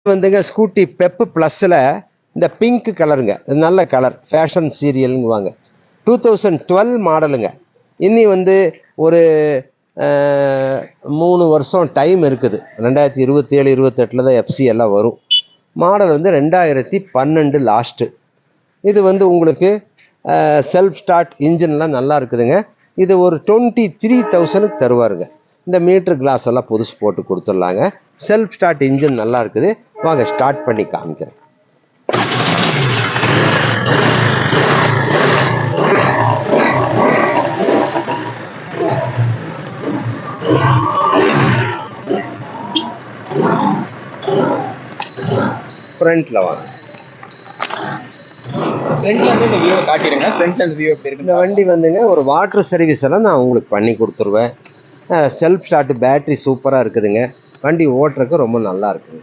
வந்துங்க scooty pep ப்ளஸில் இந்த பிங்க் கலருங்க, நல்ல கலர், ஃபேஷன் சீரியலுங்குவாங்க. 2012 மாடலுங்க. இன்னி வந்து ஒரு 3 வருஷம் டைம் இருக்குது. 2027 28 தான் எஃப்சி எல்லாம் வரும். மாடல் வந்து 2012 லாஸ்ட்டு. இது வந்து உங்களுக்கு செல்ஃப் ஸ்டார்ட் இன்ஜின்லாம் நல்லா இருக்குதுங்க. இது ஒரு 23,000க்கு தருவாருங்க. இந்த மீட்ரு கிளாஸ் எல்லாம் புதுசு போட்டு கொடுத்துடலாங்க. செல்ஃப் ஸ்டார்ட் இன்ஜின் நல்லா இருக்குது. வாங்க ஸ்டார்ட் பண்ணி காமிக்கிறேன். ஃப்ரண்ட்ல வாங்க. ஃப்ரண்ட்லேருந்து இந்த வியூவை காட்டிடுங்க. ஃப்ரண்ட்ல இந்த வியூ எப்படி இருக்கு? இந்த வண்டி வந்துங்க ஒரு வாட்டர் சர்வீஸ் எல்லாம் நான் உங்களுக்கு பண்ணி கொடுத்துருவேன். செல்ஃப் ஸ்டார்ட் பேட்ரி சூப்பராக இருக்குதுங்க. வண்டி ஓட்டுறதுக்கு ரொம்ப நல்லா இருக்குங்க.